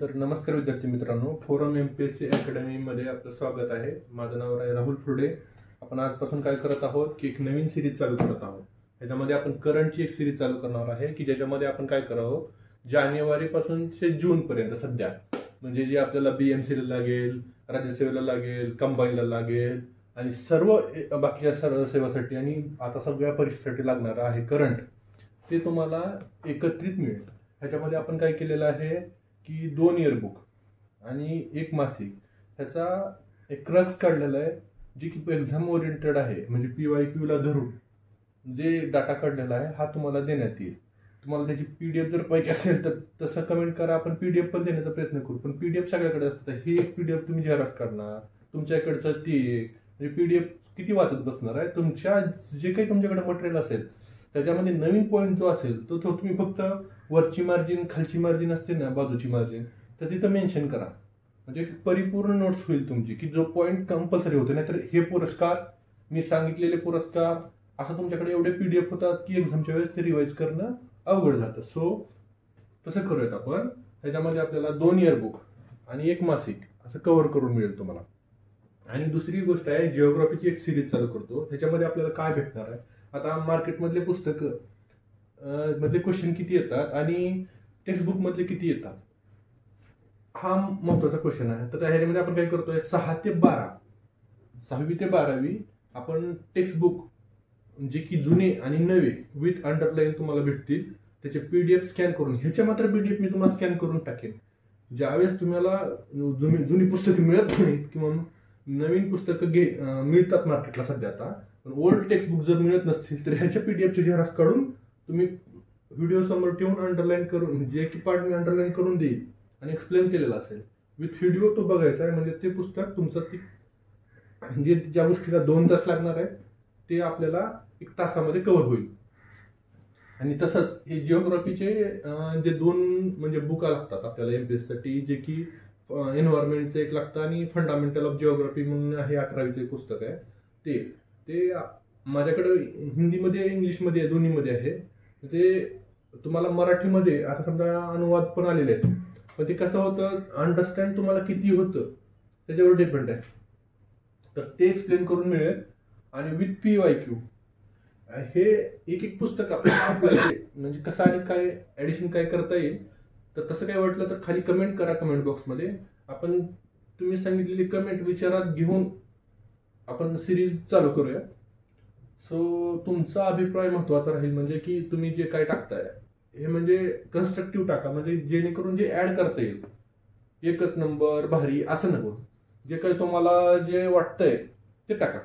तर नमस्कार विद्यार्थी मित्रांनो, फोरम एमपीएससी अकॅडमीमध्ये आपलं स्वागत आहे. माझं नाव आहे राहुल फुडे. आपण आजपासून काय करत आहोत की एक नवीन सिरीज चालू करत आहोत. ह्याच्यामध्ये आपण करंटची एक सिरीज चालू करणार आहे की ज्याच्यामध्ये आपण काय करावं, जानेवारीपासून ते जूनपर्यंत सध्या म्हणजे जे आपल्याला बीएमसीला लागेल, राज्यसेवेला लागेल, कंबाईनला लागेल आणि सर्व बाकीच्या सर्व सेवासाठी आणि आता सगळ्या परीक्षेसाठी लागणार आहे करंट, ते तुम्हाला एकत्रित मिळेल. ह्याच्यामध्ये आपण काय केलेलं आहे की 2 इयरबुक आणि एक मासिक ह्याचा एक क्रक्स काढलेला आहे, जी की एक्झाम ओरिएंटेड आहे. म्हणजे PYQ धरून जे डाटा काढलेला आहे हा तुम्हाला देण्यात येईल. तुम्हाला त्याची PDF जर पाहिजे असेल तर तसं कमेंट करा, आपण PDF पण देण्याचा प्रयत्न करू. पण PDF सगळ्याकडे असतं. हे एक PDF तुम्ही झेरॉक्स काढणार, तुमच्याकडचं ते एक म्हणजे PDF किती वाचत बसणार आहे. तुमच्या जे काही तुमच्याकडे मटेरियल असेल त्याच्यामध्ये नवीन पॉईंट जो असेल तो तुम्ही फक्त वरची मार्जिन, खालची मार्जिन असते ना, बाजूची मार्जिन, तर तिथं मेन्शन करा. म्हणजे परिपूर्ण नोट्स होईल तुमची, की जो पॉईंट कंपल्सरी होतो. नाहीतर हे पुरस्कार, मी सांगितलेले पुरस्कार, असं तुमच्याकडे एवढे PDF होतात की एक्झामच्या वेळेस ते रिवाईज करणं अवघड जातं. सो तसं करूयात आपण. ह्याच्यामध्ये आपल्याला 2 इयरबुक आणि एक मासिक असं कव्हर करून मिळेल तुम्हाला. आणि दुसरी गोष्ट आहे, जिओग्राफीची एक सिरीज चालू करतो. ह्याच्यामध्ये आपल्याला काय भेटणार आहे, आता मार्केटमधले पुस्तकं मधले क्वेश्चन किती येतात आणि टेक्स्टबुक मधले किती येतात, हा महत्वाचा क्वेश्चन आहे. तर ह्याच्यामध्ये आपण काय करतोय, 6 ते 12, 6वी ते 12वी आपण टेक्स्टबुक जे की जुने आणि नवे विथ अंडरलाईन तुम्हाला भेटतील, त्याचे PDF स्कॅन करून, ह्याच्या मात्र PDF मी तुम्हाला स्कॅन करून टाकेन. ज्यावेळेस तुम्हाला जुनी पुस्तकं मिळत नाहीत किंवा नवीन पुस्तकं मिळतात मार्केटला सध्या आता, पण ओल्ड टेक्स्टबुक जर मिळत नसतील तर ह्याच्या PDFचे झेरॉक्स काढून तुम्ही व्हिडिओ समोर ठेवून अंडरलाईन करून, जे की पार्ट मी अंडरलाईन करून देईल आणि एक्सप्लेन केलेला असेल विथ व्हिडिओ, तो बघायचा आहे. म्हणजे ते पुस्तक तुमचं जे ज्या गोष्टीला 2 तास लागणार आहे ते आपल्याला 1 तासामध्ये कव्हर होईल. आणि तसंच हे जिओग्राफीचे जे 2 म्हणजे बुका लागतात आपल्याला MPSC साठी, जे की एन्व्हायरमेंटचं एक लागतं आणि फंडामेंटल ऑफ जिओग्राफी म्हणून आहे, 11वीचं एक पुस्तक आहे. ते माझ्याकडे हिंदीमध्ये, इंग्लिशमध्ये, दोन्हीमध्ये आहे. ते तुम्हाला मराठीमध्ये आता समजा अनुवाद पण आलेले आहेत, पण ते कसं होतं, अंडरस्टँड तुम्हाला किती होतं त्याच्यावर डिपेंड आहे. तर ते एक्सप्लेन करून मिळेल. आणि विथ PYQ हे एक पुस्तक आपल्याला म्हणजे कसं आणि काय ॲडिशन काय करता येईल. तर तसं काय वाटलं तर खाली कमेंट करा, कमेंट बॉक्समध्ये. आपण तुम्ही सांगितलेली कमेंट विचारात घेऊन आपण सिरीज चालू करूया. सो तुमचा अभिप्राय महत्वाचा राहील, म्हणजे की तुम्ही जे काय टाकताय हे म्हणजे कन्स्ट्रक्टिव्ह टाका, म्हणजे जेणेकरून जे ऍड करता येईल. एकच नंबर भारी असं नको, जे काही तुम्हाला जे वाटतंय ते टाका.